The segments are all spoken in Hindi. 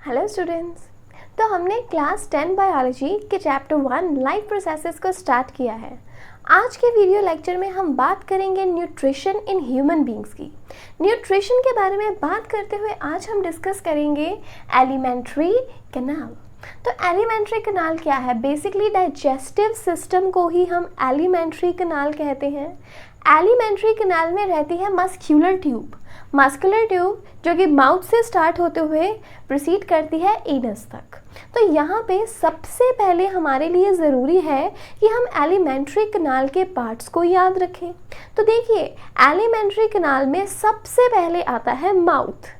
Hello students. तो हमने क्लास 10 बायोलॉजी के चैप्टर 1 लाइफ प्रोसेसेस को स्टार्ट किया है। आज के वीडियो लेक्चर में हम बात करेंगे न्यूट्रिशन इन ह्यूमन बींग्स की। न्यूट्रिशन के बारे में बात करते हुए आज हम डिस्कस करेंगे एलिमेंट्री कैनाल। तो एलिमेंट्री कैनाल क्या है? बेसिकली डाइजेस्टिव सिस्टम को ही हम एलिमेंट्री कैनाल कहते हैं। एलिमेंट्री कैनाल में रहती है मस्क्यूलर ट्यूब। मस्कुलर ट्यूब जो कि माउथ से स्टार्ट होते हुए प्रोसीड करती है एनस तक। तो यहाँ पे सबसे पहले हमारे लिए ज़रूरी है कि हम एलिमेंट्री कैनाल के पार्ट्स को याद रखें। तो देखिए, एलिमेंट्री कैनाल में सबसे पहले आता है माउथ।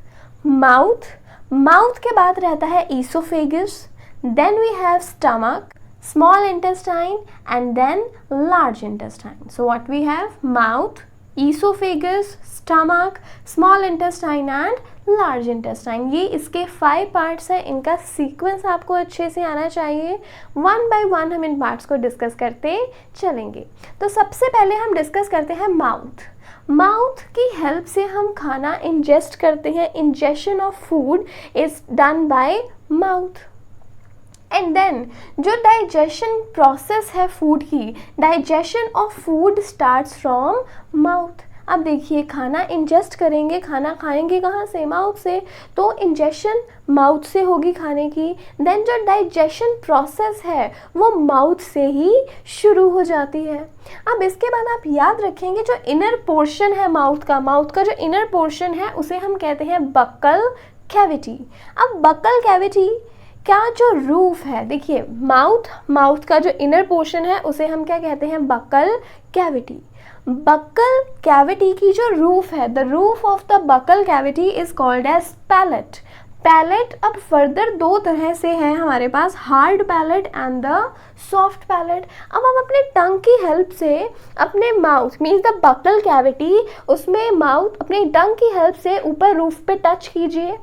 माउथ के बाद रहता है oesophagus, then we have stomach, small intestine and then large intestine. So what we have? Mouth, esophagus, stomach, small intestine and large intestine. ये इसके 5 पार्ट्स हैं। इनका सीक्वेंस आपको अच्छे से आना चाहिए। वन बाय वन हम इन पार्ट्स को डिस्कस करते चलेंगे। तो सबसे पहले हम डिस्कस करते हैं माउथ की हेल्प से हम खाना इंजेस्ट करते हैं। Ingestion of food is done by mouth. And then जो डाइजेशन प्रोसेस है फूड की, digestion of food starts from mouth. अब देखिए, खाना इंजेस्ट करेंगे, खाना खाएंगे कहाँ से? माउथ से। तो इंजेशन माउथ से होगी खाने की। देन जो डाइजेशन प्रोसेस है वो माउथ से ही शुरू हो जाती है। अब इसके बाद आप याद रखेंगे जो इनर पोर्शन है माउथ का जो इनर पोर्शन है उसे हम कहते हैं बक्कल कैविटी। अब बक्कल कैविटी क्या जो रूफ है, देखिए माउथ का जो इनर पोर्शन है उसे हम क्या कहते हैं? Buccal cavity. बक्कल कैविटी की जो रूफ है, the roof of the buccal cavity is called as palate. अब फर्दर दो तरह से है हमारे पास, hard palate and the soft palate. अब हम अपने टंग की हेल्प से अपने mouth means the buccal cavity, उसमें माउथ अपने टंग की हेल्प से ऊपर रूफ पे टच कीजिए।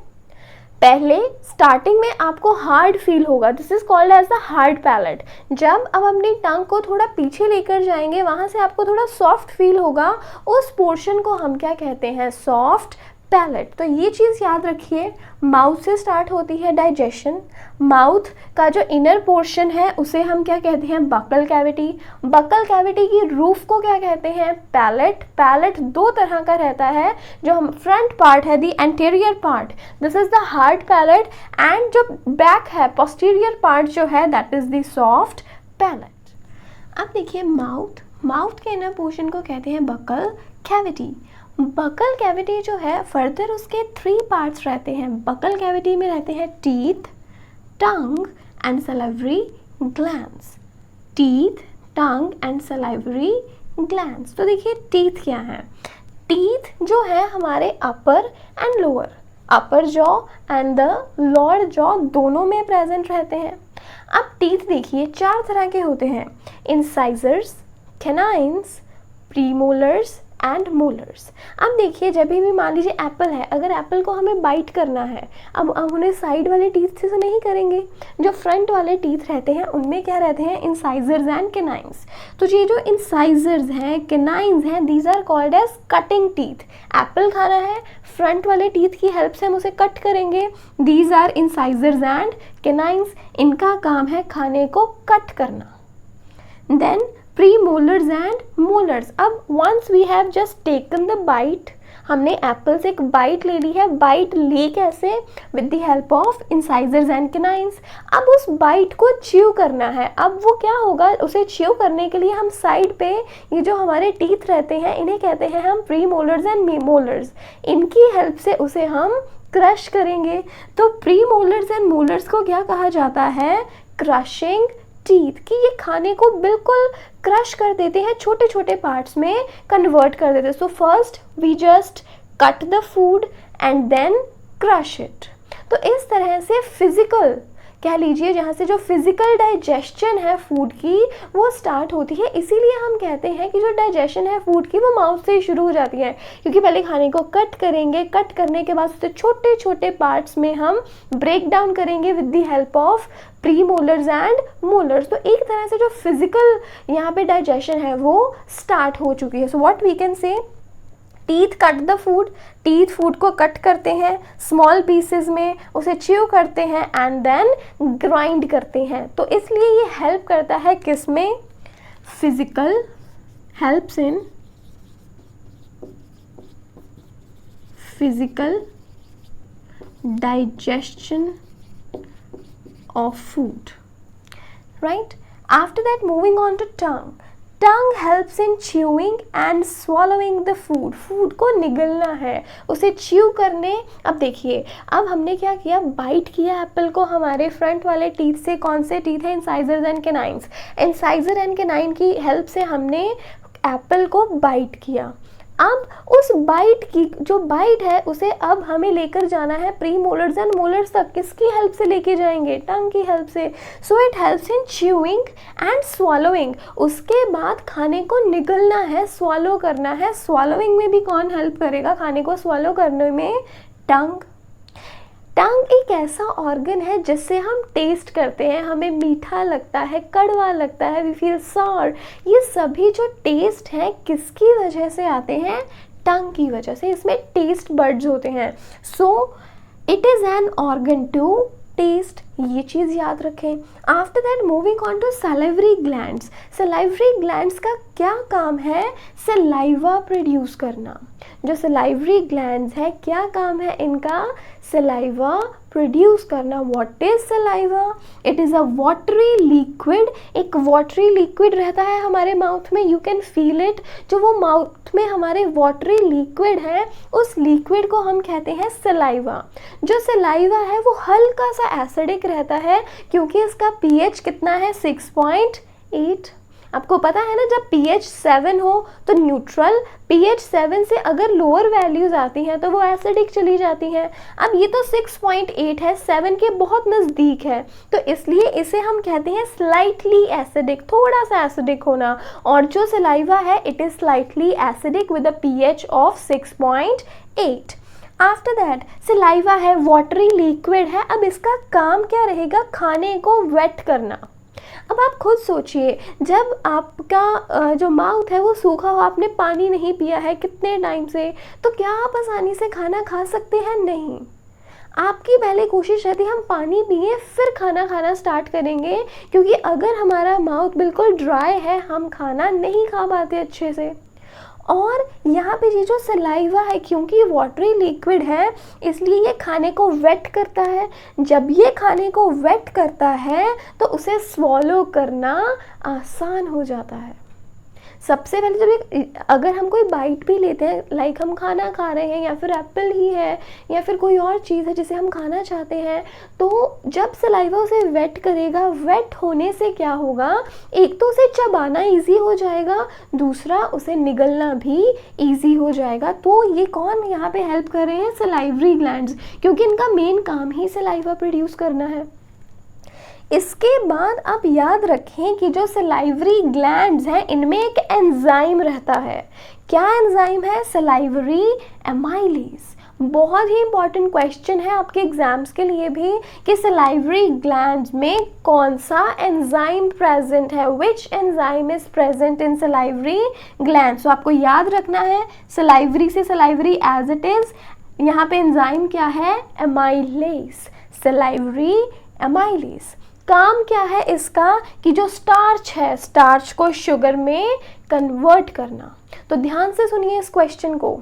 पहले स्टार्टिंग में आपको हार्ड फील होगा, this is called as the hard palate. जब अब अपनी टंग को थोड़ा पीछे लेकर जाएंगे, वहाँ से आपको थोड़ा सॉफ्ट फील होगा। उस पोर्शन को हम क्या कहते हैं? Soft palate. तो ये चीज़ याद रखिए, माउथ से स्टार्ट होती है डाइजेशन। माउथ का जो इनर पोर्शन है उसे हम क्या कहते हैं? Buccal cavity. बक्कल कैविटी की रूफ को क्या कहते हैं? पैलेट दो तरह का रहता है। जो हम फ्रंट पार्ट है, the anterior part, this is the hard palate, and जो बैक है, पोस्टीरियर पार्ट जो है, that is the soft palate. अब देखिए, माउथ के इनर पोर्शन को कहते हैं बक्कल कैविटी। बक्कल कैविटी जो है, फर्दर उसके 3 पार्ट्स रहते हैं। बक्कल कैविटी में रहते हैं teeth, tongue and salivary glands. Teeth, tongue and salivary glands. तो देखिए, टीथ क्या है? टीथ जो है हमारे upper and lower, upper jaw and the lower jaw दोनों में प्रेजेंट रहते हैं। अब टीथ देखिए 4 तरह के होते हैं, incisors, canines, premolars and molars. अब देखिए, जब भी मान लीजिए एप्पल है, अगर एप्पल को हमें बाइट करना है, अब उन्हें साइड वाले टीथ से नहीं करेंगे। जो फ्रंट वाले टीथ रहते हैं उनमें क्या रहते हैं? Incisors and canines. तो ये जो इंसाइजर्स हैं, कैनाइन्स हैं, these are called as cutting teeth. Apple खाना है, फ्रंट वाले टीथ की हेल्प से हम उसे कट करेंगे, these are incisors and canines. इनका काम है खाने को कट करना। Then premolars and molars. अब once we have just taken the bite, हमने एप्पल से एक बाइट ले ली है। बाइट ले कैसे? With the help of incisors and canines. अब उस बाइट को च्यू करना है। अब वो क्या होगा? उसे च्यू करने के लिए हम साइड पे ये जो हमारे टीथ रहते हैं, इन्हें कहते हैं हम प्रीमोलर्स एंड मोलर्स। इनकी हेल्प से उसे हम क्रश करेंगे। तो प्रीमोलर्स एंड मोलर्स को क्या कहा जाता है? Crushing teeth. कि ये खाने को बिल्कुल क्रश कर देते हैं, छोटे छोटे पार्ट्स में कन्वर्ट कर देते हैं। So first we just cut the food and then crush it. तो इस तरह से फिजिकल कह लीजिए, जहाँ से जो फिजिकल डाइजेशन है फूड की वो स्टार्ट होती है। इसीलिए हम कहते हैं कि जो डाइजेशन है फूड की वो माउथ से ही शुरू हो जाती है, क्योंकि पहले खाने को कट करेंगे, कट करने के बाद उसे छोटे छोटे पार्ट्स में हम ब्रेक डाउन करेंगे with the help of premolars and molars. तो एक तरह से जो फिजिकल यहाँ पे डाइजेशन है वो स्टार्ट हो चुकी है। So what we can say, teeth cut the food, teeth food को कट करते हैं स्मॉल पीसेस में, उसे च्यू करते हैं एंड देन ग्राइंड करते हैं। तो इसलिए ये हेल्प करता है किसमें, physical, helps in physical digestion of food, right? After that, moving on to tongue. Tongue helps in chewing and swallowing the food. Food को निगलना है, उसे च्यू करने। अब देखिए, अब हमने क्या किया, बाइट किया एप्पल को हमारे फ्रंट वाले टीथ से। कौन से टीथ है, incisors and canines. Incisor and canine की हेल्प से हमने एप्पल को बाइट किया। अब उस बाइट की जो बाइट है उसे अब हमें लेकर जाना है प्री मोलर्स एंड मोलर्स तक। किसकी हेल्प से लेके जाएंगे, टंग की हेल्प से। So it helps in chewing and swallowing. उसके बाद खाने को निगलना है, स्वॉलो करना है। स्वॉलोइंग में भी कौन हेल्प करेगा खाने को स्वॉलो करने में, टंग। टंग एक ऐसा ऑर्गन है जिससे हम टेस्ट करते हैं, हमें मीठा लगता है, कड़वा लगता है, वी फील सॉर। ये सभी जो टेस्ट हैं किसकी वजह से आते हैं, टंग की वजह से। इसमें टेस्ट बड्स होते हैं। So it is an organ to taste, ये चीज़ याद रखें। After that moving on to salivary glands. Salivary glands का क्या काम है, सलाइवा प्रोड्यूस करना। जो सलाइवरी ग्लैंड्स है क्या काम है इनका, सलाइवा प्रोड्यूस करना। What is saliva, it is a watery liquid. एक वाटरी लिक्विड रहता है हमारे माउथ में, यू कैन फील इट। जो वो माउथ में हमारे वाटरी लिक्विड है, उस लिक्विड को हम कहते हैं सलाइवा। जो सलाइवा है वो हल्का सा एसिडिक रहता है क्योंकि इसका पीएच कितना है, 6.8। आपको पता है ना, जब pH 7 हो तो न्यूट्रल, pH 7 से अगर लोअर वैल्यूज आती हैं तो वो एसिडिक चली जाती हैं। अब ये तो 6.8 है, 7 के बहुत नज़दीक है, तो इसलिए इसे हम कहते हैं स्लाइटली एसिडिक, थोड़ा सा एसिडिक होना। और जो सलाइवा है it is slightly acidic with a pH of 6.8। After that saliva है, वाटरी लिक्विड है। अब इसका काम क्या रहेगा, खाने को वेट करना। अब आप खुद सोचिए, जब आपका जो माउथ है वो सूखा हो, आपने पानी नहीं पिया है कितने टाइम से, तो क्या आप आसानी से खाना खा सकते हैं, नहीं। आपकी पहले कोशिश रहती है हम पानी पिए फिर खाना खाना स्टार्ट करेंगे, क्योंकि अगर हमारा माउथ बिल्कुल ड्राई है हम खाना नहीं खा पाते अच्छे से। और यहाँ पे ये जो सलाइवा है, क्योंकि वाटरी लिक्विड है इसलिए ये खाने को वेट करता है। जब ये खाने को वेट करता है तो उसे स्वॉलो करना आसान हो जाता है। सबसे पहले जब अगर हम कोई बाइट भी लेते हैं, लाइक हम खाना खा रहे हैं या फिर एप्पल ही है या फिर कोई और चीज़ है जिसे हम खाना चाहते हैं, तो जब सलाइवा उसे वेट करेगा, वेट होने से क्या होगा, एक तो उसे चबाना इजी हो जाएगा, दूसरा उसे निगलना भी इजी हो जाएगा। तो ये कौन यहाँ पे हेल्प कर रहे हैं, सलाइवरी ग्लैंड्स, क्योंकि इनका मेन काम ही सलाइवा प्रोड्यूस करना है। इसके बाद आप याद रखें कि जो सलाइवरी ग्लैंड्स हैं इनमें एक एंजाइम रहता है। क्या एंजाइम है, सलाइवरी एमाइलेज। बहुत ही इंपॉर्टेंट क्वेश्चन है आपके एग्जाम्स के लिए भी कि सलाइवरी ग्लैंड्स में कौन सा एंजाइम प्रेजेंट है, which enzyme is present in salivary glands. तो आपको याद रखना है, सलाइवरी से सलाइवरी एज इट इज, यहाँ पे एंजाइम क्या है, एमाइलेज, सलाइवरी एमाइलेज। काम क्या है इसका कि जो स्टार्च है, स्टार्च को शुगर में कन्वर्ट करना। तो ध्यान से सुनिए इस क्वेश्चन को,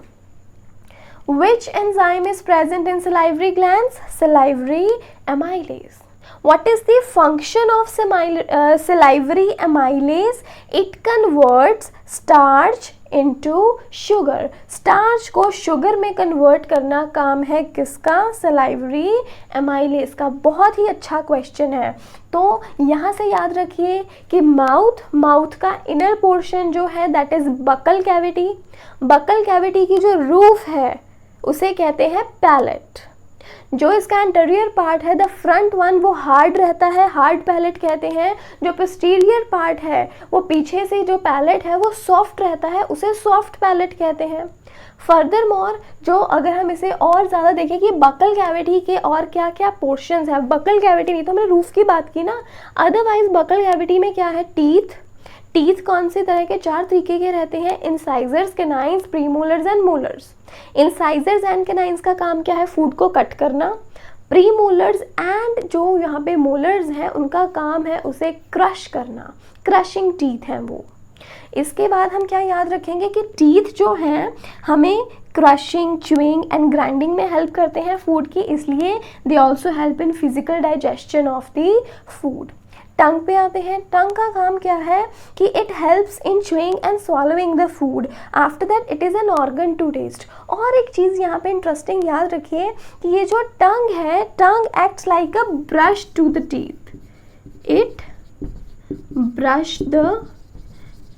Which enzyme is present in salivary glands? Salivary amylase. What is the function of salivary amylase? It converts starch into sugar. Starch को sugar में convert करना काम है किसका, salivary amylase का। बहुत ही अच्छा क्वेश्चन है। तो यहाँ से याद रखिए कि माउथ का इनर पोर्शन जो है that is buccal cavity. Buccal cavity की जो रूफ है उसे कहते हैं पैलेट। जो इसका इंटीरियर पार्ट है, द फ्रंट वन, वो हार्ड रहता है, हार्ड पैलेट कहते हैं। जो पोस्टीरियर पार्ट है, वो पीछे से जो पैलेट है वो सॉफ्ट रहता है, उसे सॉफ्ट पैलेट कहते हैं। फर्दर मोर, जो अगर हम इसे और ज़्यादा देखें कि बकल कैविटी के और क्या क्या पोर्शंस है, बकल कैविटी नहीं तो हमने रूफ की बात की ना, अदरवाइज बकल कैविटी में क्या है, टीथ, टीथ कौन से तरह के, 4 तरीके के रहते हैं, incisors, canines, premolars and molars. Incisors and canines का काम क्या है, फूड को कट करना। प्रीमोलर्स एंड जो यहाँ पे मोलर्स हैं उनका काम है उसे क्रश करना, क्रशिंग टीथ हैं वो। इसके बाद हम क्या याद रखेंगे कि टीथ जो हैं हमें क्रशिंग, च्यूइंग एंड ग्राइंडिंग में हेल्प करते हैं फूड की, इसलिए they also help in physical digestion of the food. Tongue पे आते हैं। टंग का काम क्या है कि it helps in chewing and swallowing the food, after that it is an organ to taste. और एक चीज़ यहाँ पे इंटरेस्टिंग याद रखिए कि ये जो टंग है, tongue acts like a brush to the teeth, it brush the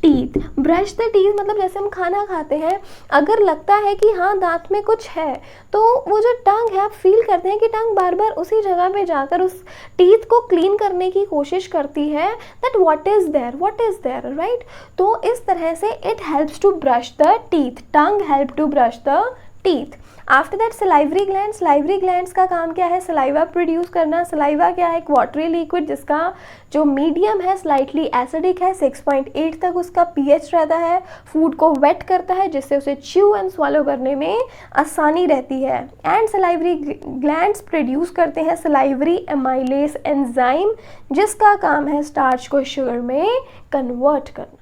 teeth. Brush the teeth मतलब जैसे हम खाना खाते हैं, अगर लगता है कि हाँ दांत में कुछ है तो वो जो टंग है आप फील करते हैं कि टंग बार बार उसी जगह पे जाकर उस टीथ को क्लीन करने की कोशिश करती है, that what is there, right. तो इस तरह से it helps to brush the teeth, tongue help to brush the teeth. After that salivary glands. Salivary glands का काम क्या है, सलाइवा प्रोड्यूस करना। सलाइवा क्या है, एक वाटरी लिक्विड जिसका जो मीडियम है स्लाइटली एसिडिक है, 6.8 तक उसका पीएच रहता है, फूड को वेट करता है जिससे उसे च्यू एंड swallow करने में आसानी रहती है। एंड सलाइवरी ग्लैंड्स प्रोड्यूस करते हैं सलाइवरी एमाइलेस एंजाइम जिसका काम है स्टार्च को शुगर में कन्वर्ट करना।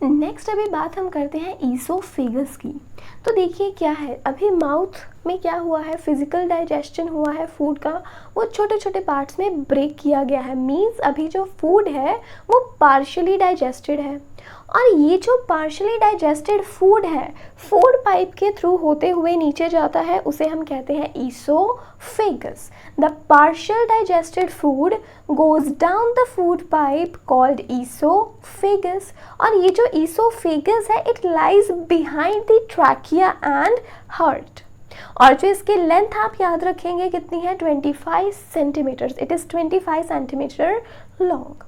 नेक्स्ट अभी बात हम करते हैं ईसोफेगस की। तो देखिए क्या है, अभी माउथ में क्या हुआ है, फिजिकल डाइजेशन हुआ है फूड का, वो छोटे छोटे पार्ट्स में ब्रेक किया गया है। मीन्स अभी जो फूड है वो पार्शियली डाइजेस्टेड है, और ये जो पार्शियली डाइजेस्टेड फूड है फूड पाइप के थ्रू होते हुए नीचे जाता है, उसे हम कहते हैं oesophagus. The partial digested food goes down the food pipe called oesophagus. और ये जो ईसोफेगस है it lies behind the trachea and heart. और जो इसकी लेंथ आप याद रखेंगे कितनी है, 25 centimetre, it is 25 centimetre long.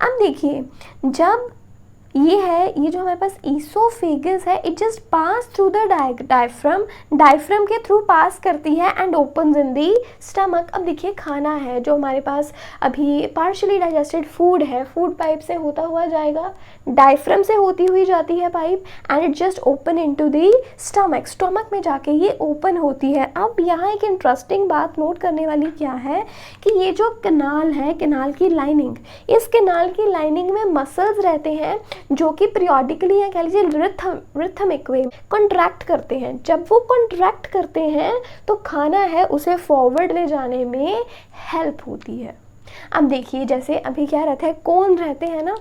अब देखिए जब ये है, ये जो हमारे पास ईसोफेगस है it just pass through the diaphragm, diaphragm के थ्रू पास करती है and opens in the stomach. अब देखिए खाना है जो हमारे पास अभी पार्शियली डाइजेस्टेड फूड है, फूड पाइप से होता हुआ जाएगा, डायफ्राम से होती हुई जाती है pipe and it just open into the stomach, stomach में जाके ये ओपन होती है। अब यहाँ एक इंटरेस्टिंग बात नोट करने वाली क्या है कि ये जो कनाल है, कनाल की लाइनिंग, इस कनाल की लाइनिंग में मसल्स रहते हैं जो कि पीरियोडिकली या कह लीजिए रिथमिक वे कॉन्ट्रैक्ट करते हैं। जब वो कॉन्ट्रैक्ट करते हैं तो खाना है उसे फॉरवर्ड ले जाने में हेल्प होती है। अब देखिए जैसे अभी क्या रहता है, कोन रहते हैं ना,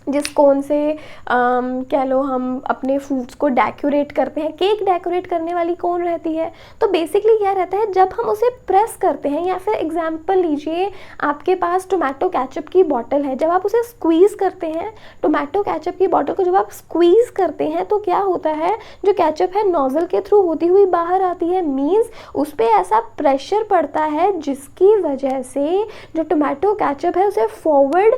जिस कोन से कह लो हम अपने फूड्स को डेकोरेट करते हैं, केक डेकोरेट करने वाली कोन रहती है। तो बेसिकली क्या रहता है, जब हम उसे प्रेस करते हैं, या फिर एग्जांपल लीजिए आपके पास टोमेटो केचप की बॉटल है, जब आप उसे स्क्वीज़ करते हैं, टोमेटो केचप की बॉटल को जब आप स्क्वीज़ करते हैं तो क्या होता है, जो केचप है नोज़ल के थ्रू होती हुई बाहर आती है। मीन्स उस पर ऐसा प्रेशर पड़ता है जिसकी वजह से जो टोमेटो केचप है उसे फॉरवर्ड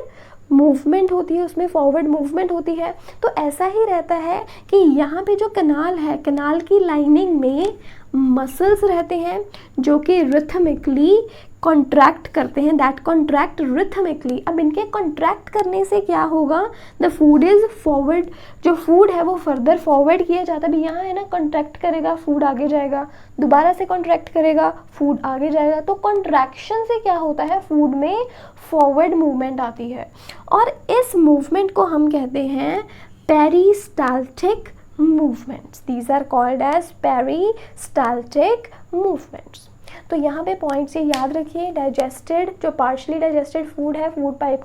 मूवमेंट होती है, उसमें फॉरवर्ड मूवमेंट होती है। तो ऐसा ही रहता है कि यहाँ पे जो कनाल है, कनाल की लाइनिंग में मसल्स रहते हैं जो कि रिथमिकली कॉन्ट्रैक्ट करते हैं, दैट कॉन्ट्रैक्ट रिथमिकली। अब इनके कॉन्ट्रैक्ट करने से क्या होगा, द फूड इज़ फॉरवर्ड, जो फूड है वो फर्दर फॉरवर्ड किया जाता है। अभी यहाँ है ना, कॉन्ट्रैक्ट करेगा फूड आगे जाएगा, दोबारा से कॉन्ट्रैक्ट करेगा फूड आगे जाएगा। तो कॉन्ट्रैक्शन से क्या होता है, फूड में फॉरवर्ड मूवमेंट आती है, और इस मूवमेंट को हम कहते हैं peristaltic movements. These are called as peristaltic movements. तो यहाँ पे पॉइंट्स ये याद रखिए, डाइजेस्टेड जो पार्शली डाइजेस्टेड फूड है फूड पाइप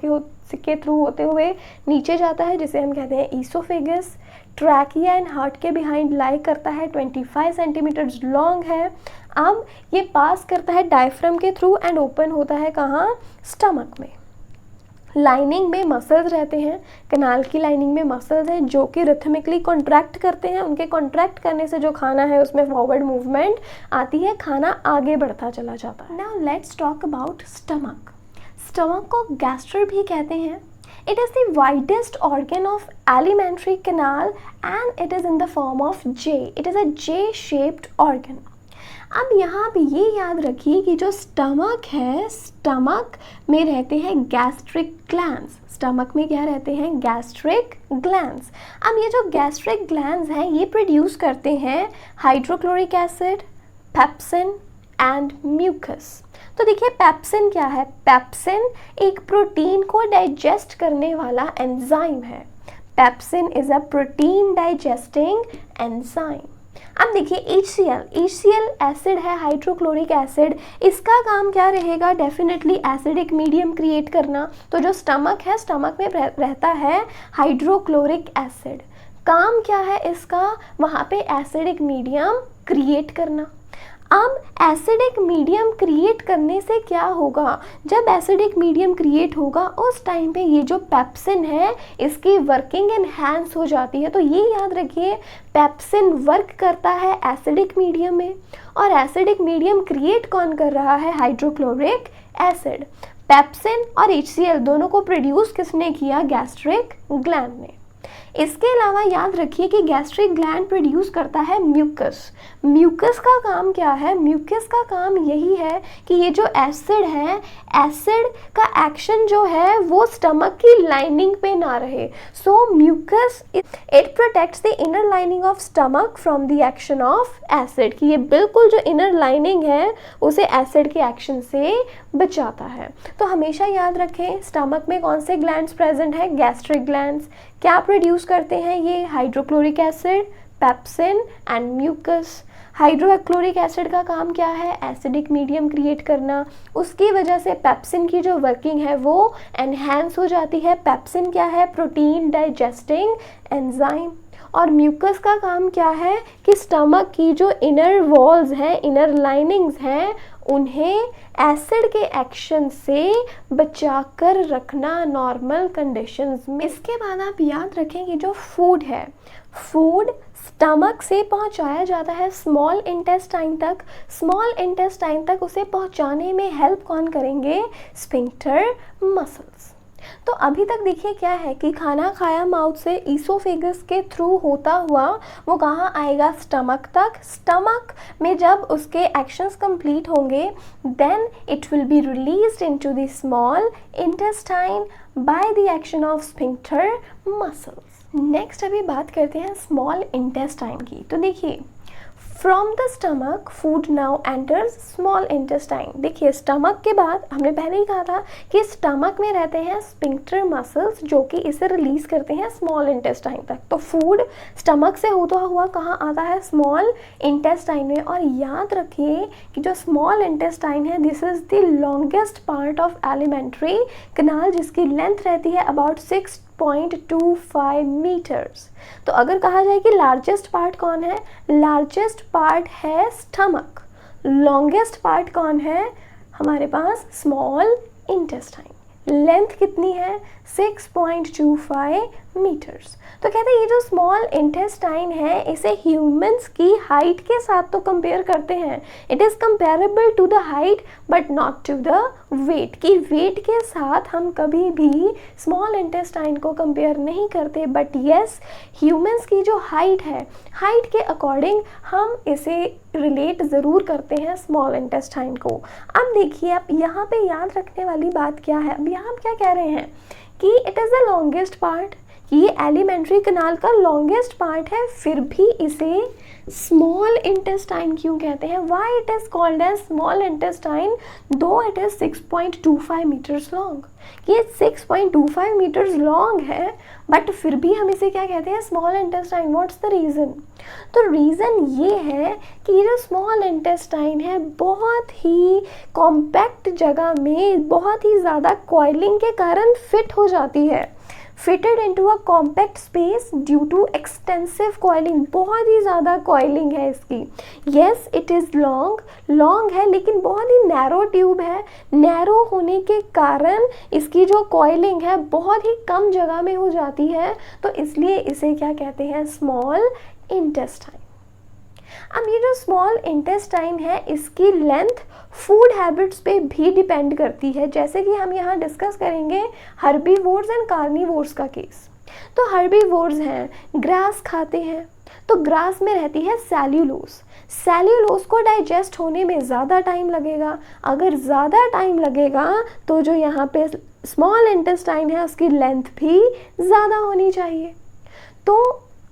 के थ्रू होते हुए नीचे जाता है जिसे हम कहते हैं ईसोफेगस। ट्रैकिया एंड हार्ट के बिहाइंड लाई करता है, 25 सेंटीमीटर लॉन्ग है। अब ये पास करता है डायफ्राम के थ्रू एंड ओपन होता है कहाँ, स्टमक में। लाइनिंग में मसल्स रहते हैं, कनाल की लाइनिंग में मसल्स हैं जो कि रिथमिकली कॉन्ट्रैक्ट करते हैं। उनके कॉन्ट्रैक्ट करने से जो खाना है उसमें फॉरवर्ड मूवमेंट आती है, खाना आगे बढ़ता चला जाता है। Now let's talk about stomach. Stomach को गैस्ट्रल भी कहते हैं। It is the widest organ of alimentary canal and it is in the form of J. It is a J-shaped organ. अब यहाँ पे ये याद रखिए कि जो स्टमक है, स्टमक में रहते हैं गैस्ट्रिक ग्लैंड्स। स्टमक में क्या रहते हैं? Gastric glands. अब ये जो गैस्ट्रिक ग्लैंड्स हैं ये प्रोड्यूस करते हैं hydrochloric acid, pepsin and mucus. तो देखिए पेप्सिन क्या है? पेप्सिन एक प्रोटीन को डाइजेस्ट करने वाला एंजाइम है। Pepsin is a protein digesting enzyme. अब देखिए HCl एसिड है, हाइड्रोक्लोरिक एसिड, इसका काम क्या रहेगा? डेफिनेटली एसिडिक मीडियम क्रिएट करना। तो जो स्टमक है, स्टमक में रहता है हाइड्रोक्लोरिक एसिड। काम क्या है इसका? वहाँ पे एसिडिक मीडियम क्रिएट करना। अब एसिडिक मीडियम क्रिएट करने से क्या होगा? जब एसिडिक मीडियम क्रिएट होगा उस टाइम पे ये जो पेप्सिन है इसकी वर्किंग एनहांस हो जाती है। तो ये याद रखिए पेप्सिन वर्क करता है एसिडिक मीडियम में, और एसिडिक मीडियम क्रिएट कौन कर रहा है? Hydrochloric acid. पेप्सिन और HCl दोनों को प्रोड्यूस किसने किया? गैस्ट्रिक ग्लैंड ने। इसके अलावा याद रखिए कि गैस्ट्रिक ग्लैंड प्रोड्यूस करता है म्यूकस। म्यूकस का काम क्या है? म्यूकस का काम यही है कि ये जो एसिड है, एसिड का एक्शन जो है वो स्टमक की लाइनिंग पे ना रहे। So mucus it protects the inner lining of stomach from the action of acid, कि ये बिल्कुल जो इनर लाइनिंग है उसे एसिड के एक्शन से बचाता है। तो हमेशा याद रखें स्टमक में कौन से ग्लैंड्स प्रेजेंट है? Gastric glands. क्या प्रोड्यूस करते हैं ये? Hydrochloric acid, pepsin and mucus. Hydrochloric acid का काम क्या है? एसिडिक मीडियम क्रिएट करना। उसकी वजह से पेप्सिन की जो वर्किंग है वो एनहांस हो जाती है। पेप्सिन क्या है? Protein digesting enzyme. और म्यूकस का काम क्या है? कि स्टमक की जो इनर वॉल्स हैं, इनर लाइनिंग्स हैं, उन्हें एसिड के एक्शन से बचाकर रखना नॉर्मल कंडीशंस में। इसके बाद आप याद रखें कि जो फूड है, फूड स्टमक से पहुंचाया जाता है स्मॉल इंटेस्टाइन तक। स्मॉल इंटेस्टाइन तक उसे पहुंचाने में हेल्प कौन करेंगे? Sphincter muscles. तो अभी तक देखिए क्या है कि खाना खाया माउथ से ईसोफेगस के थ्रू होता हुआ वो कहाँ आएगा? स्टमक तक। स्टमक में जब उसके एक्शंस कंप्लीट होंगे then it will be released into the small intestine by the action of sphincter muscles. Next अभी बात करते हैं स्मॉल इंटेस्टाइन की। तो देखिए from the stomach food now enters small intestine. देखिए स्टमक के बाद हमने पहले ही कहा था कि स्टमक में रहते हैं स्फिंक्टर मसल्स जो कि इसे रिलीज करते हैं स्मॉल इंटेस्टाइन तक। तो फूड स्टमक से होता हुआ कहाँ आता है? स्मॉल इंटेस्टाइन में। और याद रखिए कि जो स्मॉल इंटेस्टाइन है this is the longest part of elementary कनाल, जिसकी लेंथ रहती है अबाउट 6.25 मीटर्स। तो अगर कहा जाए कि लार्जेस्ट पार्ट कौन है? लार्जेस्ट पार्ट है स्टमक। लॉन्गेस्ट पार्ट कौन है? हमारे पास स्मॉल इंटेस्टाइन। लेंथ कितनी है? 6.25 मीटर्स। तो कहते हैं ये जो स्मॉल इंटेस्टाइन है इसे ह्यूमंस की हाइट के साथ तो कंपेयर करते हैं। It is comparable to the height but not to the weight, कि वेट के साथ हम कभी भी स्मॉल इंटेस्टाइन को कंपेयर नहीं करते। बट येस ह्यूमंस की जो हाइट है, हाइट के अकॉर्डिंग हम इसे रिलेट ज़रूर करते हैं स्मॉल इंटेस्टाइन को। अब देखिए अब यहाँ पे याद रखने वाली बात क्या है? अब यहाँ हम क्या कह रहे हैं कि it is the longest part, ये एलिमेंट्री कनाल का लॉन्गेस्ट पार्ट है, फिर भी इसे स्मॉल इंटेस्टाइन क्यों कहते हैं? Why it is called as small intestine though it is 6.25 metres long. ये 6.25 मीटर्स लॉन्ग है बट फिर भी हम इसे क्या कहते हैं? Small intestine. What's the reason? तो रीज़न ये है कि ये जो स्मॉल इंटेस्टाइन है बहुत ही कॉम्पैक्ट जगह में बहुत ही ज़्यादा कॉइलिंग के कारण फिट हो जाती है। Fitted into a compact space due to extensive coiling. बहुत ही ज़्यादा कॉइलिंग है इसकी। येस इट इज़ लॉन्ग है लेकिन बहुत ही नैरो ट्यूब है। नैरो होने के कारण इसकी जो कॉइलिंग है बहुत ही कम जगह में हो जाती है, तो इसलिए इसे क्या कहते हैं? Small intestine. अब ये जो स्मॉल इंटेस्टाइन है इसकी लेंथ फूड हैबिट्स पे भी डिपेंड करती है, जैसे कि हम यहाँ डिस्कस करेंगे हर्बीवोर्स एंड कार्निवोर्स का केस। तो हर्बीवोर्स हैं, ग्रास खाते हैं, तो ग्रास में रहती है सेल्यूलोज। सेल्यूलोज को डाइजेस्ट होने में ज़्यादा टाइम लगेगा। अगर ज़्यादा टाइम लगेगा तो जो यहाँ पे स्मॉल इंटेस्टाइन है उसकी लेंथ भी ज़्यादा होनी चाहिए। तो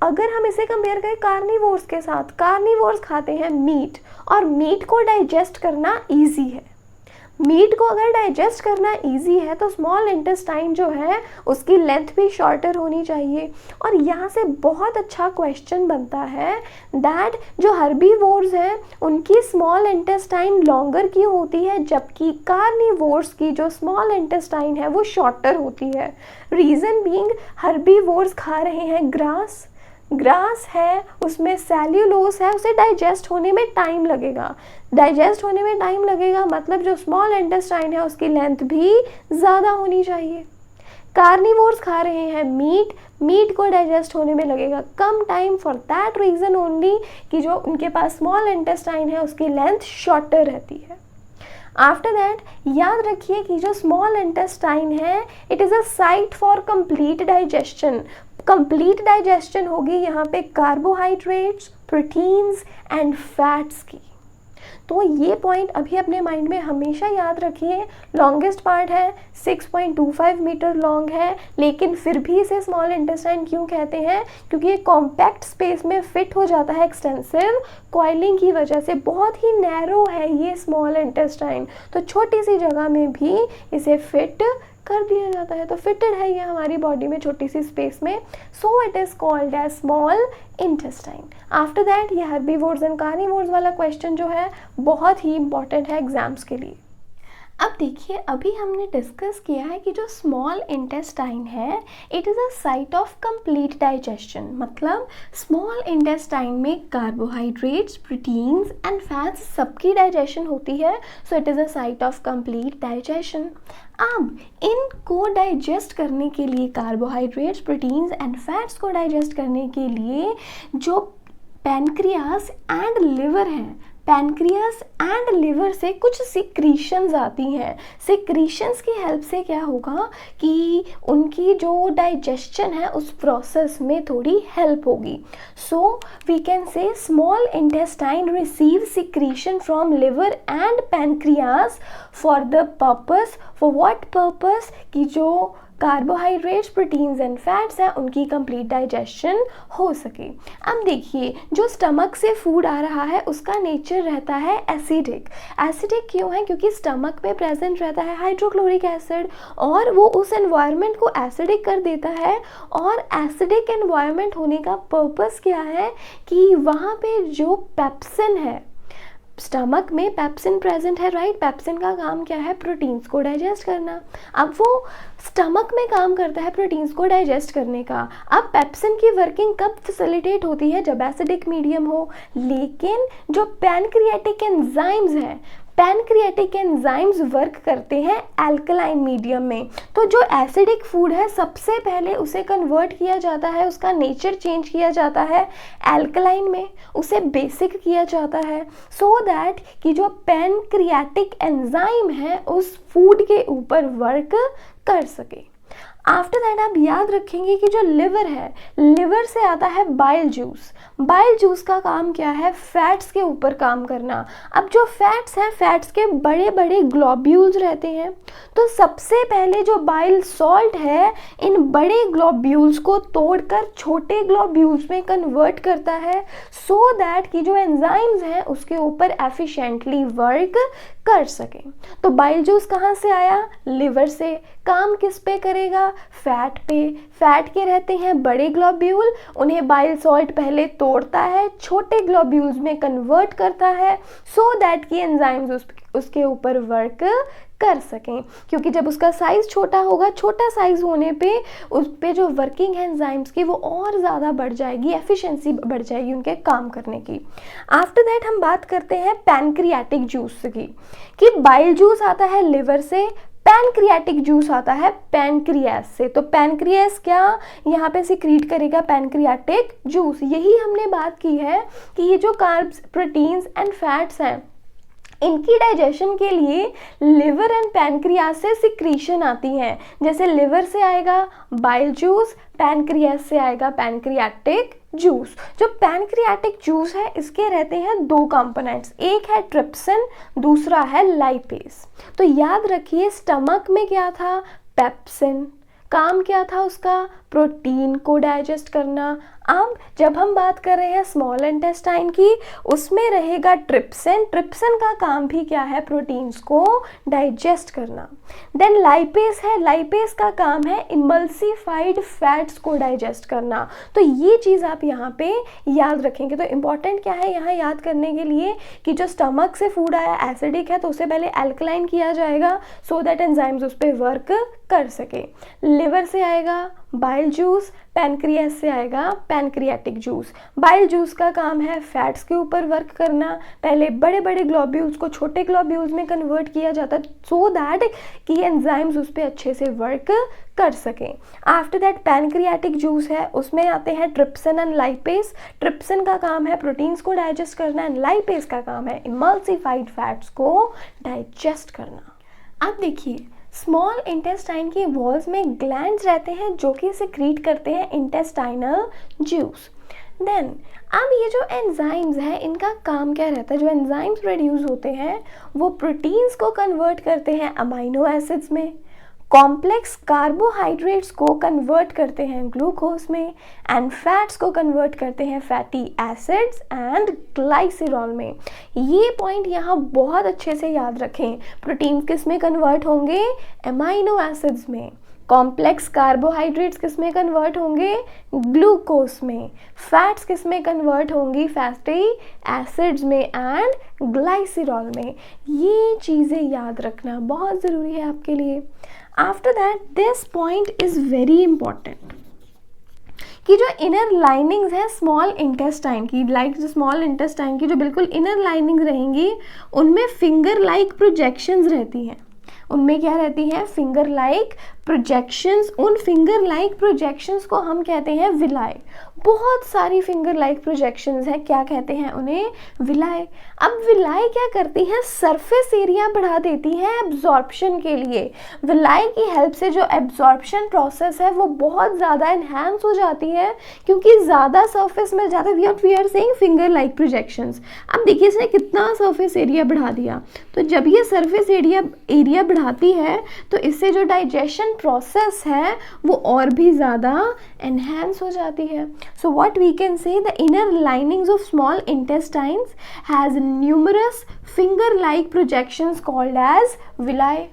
अगर हम इसे कंपेयर करें कार्निवोर्स के साथ, कार्निवोर्स खाते हैं मीट, और मीट को डाइजेस्ट करना ईजी है। मीट को अगर डाइजेस्ट करना इजी है तो स्मॉल इंटेस्टाइन जो है उसकी लेंथ भी शॉर्टर होनी चाहिए। और यहाँ से बहुत अच्छा क्वेश्चन बनता है दैट जो हर्बीवोर्स हैं उनकी स्मॉल इंटेस्टाइन लॉन्गर की होती है, जबकि कार्निवोर्स की जो स्मॉल इंटेस्टाइन है वो शॉर्टर होती है। रीज़न बीइंग हर्बीवोर्स खा रहे हैं ग्रास, ग्रास है उसमें सेल्यूलोज है, उसे डाइजेस्ट होने में टाइम लगेगा। डाइजेस्ट होने में टाइम लगेगा मतलब जो स्मॉल इंटेस्टाइन है उसकी लेंथ भी ज़्यादा होनी चाहिए। कार्निवोर्स खा रहे हैं मीट, मीट को डाइजेस्ट होने में लगेगा कम time, for that reason only कि जो उनके पास स्मॉल इंटेस्टाइन है उसकी लेंथ शॉर्टर रहती है। आफ्टर दैट याद रखिए कि जो स्मॉल इंटेस्टाइन है it is a site for complete digestion. Complete digestion होगी यहाँ पे कार्बोहाइड्रेट्स, प्रोटीन्स एंड फैट्स की। तो ये पॉइंट अभी अपने माइंड में हमेशा याद रखिए। लॉन्गेस्ट पार्ट है, 6.25 मीटर लॉन्ग है, लेकिन फिर भी इसे स्मॉल इंटेस्टाइन क्यों कहते हैं? क्योंकि ये कॉम्पैक्ट स्पेस में फिट हो जाता है एक्सटेंसिव कॉइलिंग की वजह से। बहुत ही नैरो है ये स्मॉल इंटेस्टाइन, तो छोटी सी जगह में भी इसे फिट कर दिया जाता है। तो फिटेड है ये हमारी बॉडी में छोटी सी स्पेस में, so it is called as small intestine. After that ये हर्बीवोर्स एंड कार्निवोर्स वाला क्वेश्चन जो है बहुत ही इंपॉर्टेंट है एग्जाम्स के लिए। अब देखिए, अभी हमने डिस्कस किया है कि जो स्मॉल इंटेस्टाइन है it is a site of complete digestion. मतलब स्मॉल इंटेस्टाइन में कार्बोहाइड्रेट्स, प्रोटीन्स एंड फैट्स सबकी डाइजेशन होती है, सो it is a site of complete digestion. अब इनको डाइजेस्ट करने के लिए, कार्बोहाइड्रेट्स, प्रोटीन्स एंड फैट्स को डाइजेस्ट करने के लिए जो पैनक्रियास एंड लिवर हैं, पैनक्रियास एंड लिवर से कुछ सिक्रीशंस आती हैं। सिक्रीशंस की हेल्प से क्या होगा कि उनकी जो डाइजेशन है उस प्रोसेस में थोड़ी हेल्प होगी। So we can say small intestine receive secretion from liver and pancreas for the purpose, for what purpose? कि जो कार्बोहाइड्रेट्स, प्रोटीन्स एंड फैट्स हैं उनकी कंप्लीट डाइजेशन हो सके। अब देखिए, जो स्टमक से फूड आ रहा है उसका नेचर रहता है एसिडिक। एसिडिक क्यों है? क्योंकि स्टमक में प्रेजेंट रहता है हाइड्रोक्लोरिक एसिड और वो उस एनवायरनमेंट को एसिडिक कर देता है। और एसिडिक एनवायरनमेंट होने का पर्पस क्या है कि वहाँ पे जो पेप्सिन है, स्टमक में पेप्सिन प्रेजेंट है, राइट? पेप्सिन का काम क्या है? प्रोटीन्स को डाइजेस्ट करना। अब वो स्टमक में काम करता है प्रोटीन्स को डाइजेस्ट करने का। अब पेप्सिन की वर्किंग कब फैसिलिटेट होती है? जब एसिडिक मीडियम हो। लेकिन जो पैनक्रियाटिक एंजाइम्स हैं, पैनक्रियाटिक एंजाइम्स वर्क करते हैं एल्कलाइन मीडियम में। तो जो एसिडिक फूड है सबसे पहले उसे कन्वर्ट किया जाता है, उसका नेचर चेंज किया जाता है एल्कलाइन में, उसे बेसिक किया जाता है, सो दैट कि जो पैनक्रियाटिक एंजाइम है उस फूड के ऊपर वर्क कर सके। आफ्टर दैट आप याद रखेंगे कि जो लिवर है, लिवर से आता है बाइल जूस। बाइल जूस का काम क्या है? फैट्स के ऊपर काम करना। अब जो फैट्स हैं, फैट्स के बड़े बड़े ग्लोब्यूल्स रहते हैं, तो सबसे पहले जो बाइल सॉल्ट है इन बड़े ग्लोब्यूल्स को तोड़कर छोटे ग्लोब्यूल्स में कन्वर्ट करता है, सो दैट कि जो एंजाइम्स हैं उसके ऊपर एफिशिएंटली वर्क कर सकें। तो बाइल जूस कहाँ से आया? लिवर से। काम किस पे करेगा? फैट पे। फैट के रहते हैं बड़े ग्लोब्यूल, उन्हें बाइल सॉल्ट पहले तोड़ता है, छोटे ग्लोब्यूल्स में कन्वर्ट करता है, सो दैट कि एंजाइम्स उसके ऊपर वर्क कर सकें। क्योंकि जब उसका साइज़ छोटा होगा, छोटा साइज़ होने पे उस पे जो वर्किंग है एंजाइम्स की वो और ज़्यादा बढ़ जाएगी, एफिशिएंसी बढ़ जाएगी उनके काम करने की। आफ्टर दैट हम बात करते हैं पैनक्रियाटिक जूस की, कि बाइल जूस आता है लिवर से, पैनक्रियाटिक जूस आता है पैनक्रियास से। तो पैनक्रियास क्या यहाँ पे सिक्रीट करेगा? Pancreatic juice. यही हमने बात की है कि ये जो कार्ब्स, प्रोटीन्स एंड फैट्स हैं इनकी डाइजेशन के लिए लिवर एंड पैनक्रियास से सिक्रीशन आती हैं। जैसे लिवर से आएगा बाइल जूस, पैनक्रियास से आएगा पैनक्रियाटिक जूस। जो पैनक्रियाटिक जूस है इसके रहते हैं दो कंपोनेंट्स, एक है ट्रिप्सिन, दूसरा है लाइपेज। तो याद रखिए स्टमक में क्या था, पेप्सिन, काम क्या था उसका, प्रोटीन को डाइजेस्ट करना। अब जब हम बात कर रहे हैं स्मॉल इंटेस्टाइन की, उसमें रहेगा ट्रिप्सिन। ट्रिप्सिन का काम भी क्या है, प्रोटीन्स को डाइजेस्ट करना। देन लाइपेज है, लाइपेज का काम है इमल्सिफाइड फैट्स को डाइजेस्ट करना। तो ये चीज़ आप यहाँ पे याद रखेंगे। तो इम्पॉर्टेंट क्या है यहाँ याद करने के लिए कि जो स्टमक से फूड आया एसिडिक है तो उसे पहले एल्कलाइन किया जाएगा सो दैट एंजाइम्स उस पर वर्क कर सके। लिवर से आएगा बाइल जूस, पैनक्रियास से आएगा पैनक्रियाटिक जूस। बाइल जूस का काम है फैट्स के ऊपर वर्क करना। पहले बड़े बड़े ग्लोब्यूल्स को छोटे ग्लोब्यूल्स में कन्वर्ट किया जाता है सो दैट कि एंजाइम्स उस पर अच्छे से वर्क कर सकें। आफ्टर दैट पैनक्रियाटिक जूस है, उसमें आते हैं ट्रिप्सिन एंड लाइपेज। ट्रिप्सिन का काम है प्रोटीन्स को डाइजेस्ट करना एंड लाइपेज का काम है इमल्सिफाइड फैट्स को डाइजेस्ट करना। अब देखिए स्मॉल इंटेस्टाइन की वॉल्स में ग्लैंड्स रहते हैं जो कि सिक्रीट करते हैं इंटेस्टाइनल जूस। देन अब ये जो एंजाइम्स हैं इनका काम क्या रहता है, जो एंजाइम्स प्रोड्यूस होते हैं वो प्रोटीन्स को कन्वर्ट करते हैं अमाइनो एसिड्स में, कॉम्प्लेक्स कार्बोहाइड्रेट्स को कन्वर्ट करते हैं ग्लूकोज में एंड फैट्स को कन्वर्ट करते हैं फैटी एसिड्स एंड ग्लाइसिरॉल में। ये पॉइंट यहाँ बहुत अच्छे से याद रखें। प्रोटीन किस में कन्वर्ट होंगे, अमाइनो एसिड्स में। कॉम्प्लेक्स कार्बोहाइड्रेट्स किस में कन्वर्ट होंगे, ग्लूकोज में। फैट्स किस में कन्वर्ट होंगी, फैटी एसिड्स में एंड ग्लाइसिरॉल में। ये चीज़ें याद रखना बहुत ज़रूरी है आपके लिए। After that this point is very important कि जो इनर लाइनिंग्स है स्मॉल इंटेस्टाइन की, लाइक जो स्मॉल इंटेस्टाइन की जो बिल्कुल इनर लाइनिंग रहेंगी उनमें फिंगर लाइक प्रोजेक्शंस रहती हैं। उनमें क्या रहती है, फिंगर लाइक प्रोजेक्शंस। उन फिंगर लाइक प्रोजेक्शंस को हम कहते हैं विलाई। बहुत सारी फिंगर लाइक प्रोजेक्शंस हैं, क्या कहते हैं उन्हें, विलाई। अब विलाई क्या करती हैं, सरफेस एरिया बढ़ा देती हैं एब्जॉर्प्शन के लिए। विलाई की हेल्प से जो एब्जॉर्प्शन प्रोसेस है वो बहुत ज़्यादा इन्हांस हो जाती है क्योंकि ज़्यादा सरफेस में ज़्यादा we are saying finger like projections. अब देखिए इसने कितना सरफेस एरिया बढ़ा दिया, तो जब ये सरफेस एरिया बढ़ाती है तो इससे जो डाइजेशन प्रोसेस है वो और भी ज़्यादा एनहांस हो जाती है। So what we can say, the inner linings of small intestines has numerous finger-like projections called as villi.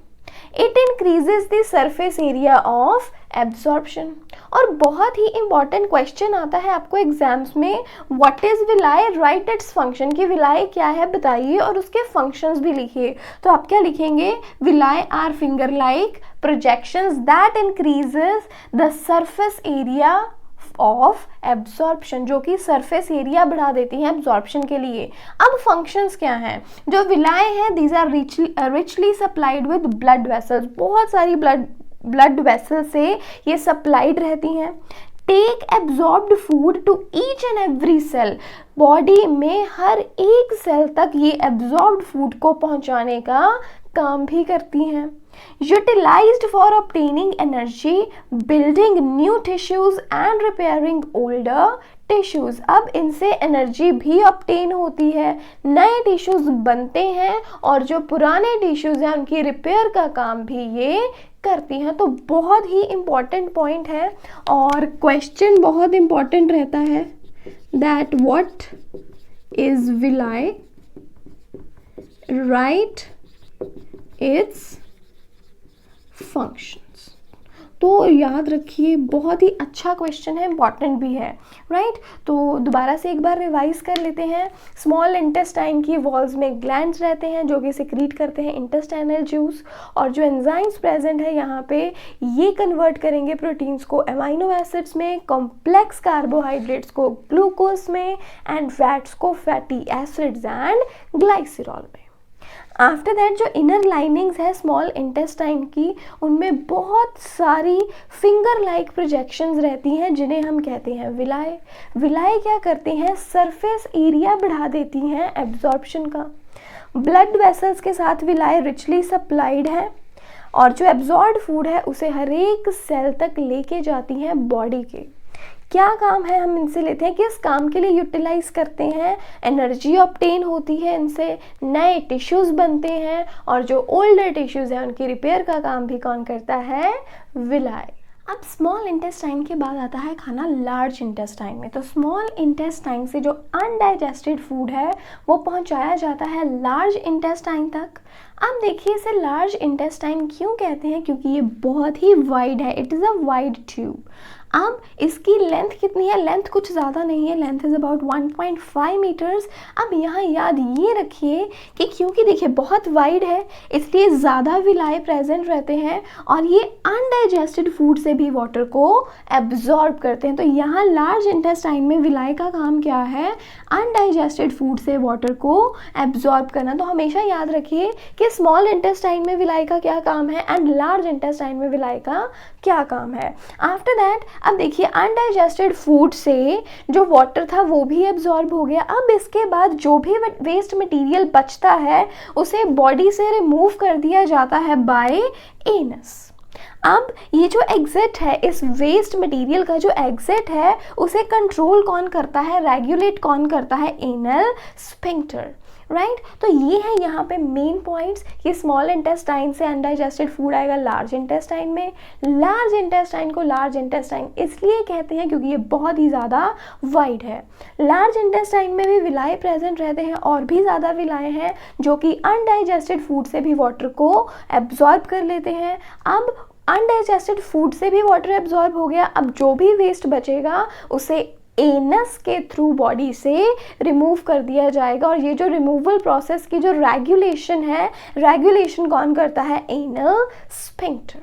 It increases the surface area of absorption. और बहुत ही important question आता है आपको एग्जाम्स में, what is villi, write its function, कि villi क्या है बताइए और उसके functions भी लिखिए। तो आप क्या लिखेंगे, villi are finger-like projections that increases the surface area of absorption, जो कि सरफेस एरिया बढ़ा देती हैं एब्जॉर्प्शन के लिए। अब फंक्शंस क्या हैं, जो विलाए हैं these are richly supplied with blood vessels. बहुत सारी ब्लड वेसल से ये सप्लाइड रहती हैं। Take absorbed food to each and every cell. Body में हर एक सेल तक ये एब्जॉर्ब्ड फूड को पहुंचाने का काम भी करती हैं। Utilized for obtaining energy, building new tissues and repairing older tissues. अब इनसे एनर्जी भी ऑब्टेन होती है, नए टिश्यूज बनते हैं और जो पुराने टिश्यूज हैं उनकी रिपेयर का काम भी ये करती हैं। तो बहुत ही इम्पॉर्टेंट पॉइंट है और क्वेश्चन बहुत इम्पॉर्टेंट रहता है, that what is villi, right it's functions. तो याद रखिए बहुत ही अच्छा क्वेश्चन है, इंपॉर्टेंट भी है, राइट। तो दोबारा से एक बार रिवाइज कर लेते हैं। स्मॉल इंटेस्टाइन की वॉल्स में ग्लैंड्स रहते हैं जो कि सिक्रीट करते हैं इंटेस्टाइनल जूस, और जो एंजाइम्स प्रेजेंट है यहाँ पे ये कन्वर्ट करेंगे प्रोटीन्स को अमाइनो एसिड्स में, कॉम्प्लेक्स कार्बोहाइड्रेट्स को ग्लूकोज में एंड फैट्स को फैटी एसिड्स एंड ग्लाइसिरॉल में। आफ्टर दैट जो इनर लाइनिंग्स है स्मॉल इंटेस्टाइन की, उनमें बहुत सारी फिंगर लाइक प्रोजेक्शंस रहती हैं जिन्हें हम कहते हैं विलाय। विलाय क्या करते हैं, सरफेस एरिया बढ़ा देती हैं एब्जॉर्प्शन का। ब्लड वेसल्स के साथ विलाय रिचली सप्लाइड है और जो एब्जॉर्ब फूड है उसे हर एक सेल तक लेके जाती हैं बॉडी के। क्या काम है हम इनसे लेते हैं, किस काम के लिए यूटिलाइज करते हैं, एनर्जी ऑब्टेन होती है इनसे, नए टिश्यूज़ बनते हैं और जो ओल्डर टिश्यूज़ हैं उनकी रिपेयर का काम भी कौन करता है, विलाय। अब स्मॉल इंटेस्टाइन के बाद आता है खाना लार्ज इंटेस्टाइन में। तो स्मॉल इंटेस्टाइन से जो अनडाइजेस्टेड फूड है वो पहुंचाया जाता है लार्ज इंटेस्टाइन तक। अब देखिए इसे लार्ज इंटेस्टाइन क्यों कहते हैं, क्योंकि ये बहुत ही वाइड है, it is a wide tube. अब इसकी लेंथ कितनी है, लेंथ कुछ ज़्यादा नहीं है, लेंथ इज़ अबाउट 1.5 मीटर्स। अब यहाँ याद ये रखिए कि क्योंकि देखिए बहुत वाइड है इसलिए ज़्यादा विलाय प्रेजेंट रहते हैं और ये अनडाइजेस्टेड फूड से भी वाटर को एब्जॉर्ब करते हैं। तो यहाँ लार्ज इंटेस्टाइन में विलाय का काम क्या है, अनडाइजेस्टेड फूड से वाटर को एब्जॉर्ब करना। तो हमेशा याद रखिए कि स्मॉल इंटेस्टाइन में विलाय का क्या काम है एंड लार्ज इंटेस्टाइन में विलाय का क्या काम है। आफ्टर दैट अब देखिए अनडाइजेस्टेड फूड से जो वाटर था वो भी एब्जॉर्ब हो गया। अब इसके बाद जो भी वेस्ट मटेरियल बचता है उसे बॉडी से रिमूव कर दिया जाता है बाय एनस। अब ये जो एग्जिट है, इस वेस्ट मटेरियल का जो एग्जिट है उसे कंट्रोल कौन करता है, रेगुलेट कौन करता है, एनल स्फिंक्टर, राइट। तो ये है यहाँ पे मेन पॉइंट्स कि स्मॉल इंटेस्टाइन से अनडाइजेस्टेड फूड आएगा लार्ज इंटेस्टाइन में। लार्ज इंटेस्टाइन को लार्ज इंटेस्टाइन इसलिए कहते हैं क्योंकि ये बहुत ही ज़्यादा वाइड है। लार्ज इंटेस्टाइन में भी विलाय प्रेजेंट रहते हैं और भी ज़्यादा विलाय हैं जो कि अनडाइजेस्टेड फूड से भी वाटर को एब्जॉर्ब कर लेते हैं। अब अनडाइजेस्टेड फूड से भी वाटर एब्जॉर्ब हो गया, अब जो भी वेस्ट बचेगा उसे एनस के थ्रू बॉडी से रिमूव कर दिया जाएगा। और ये जो रिमूवल प्रोसेस की जो रेगुलेशन है, रेगुलेशन कौन करता है, एनल स्फिंक्टर।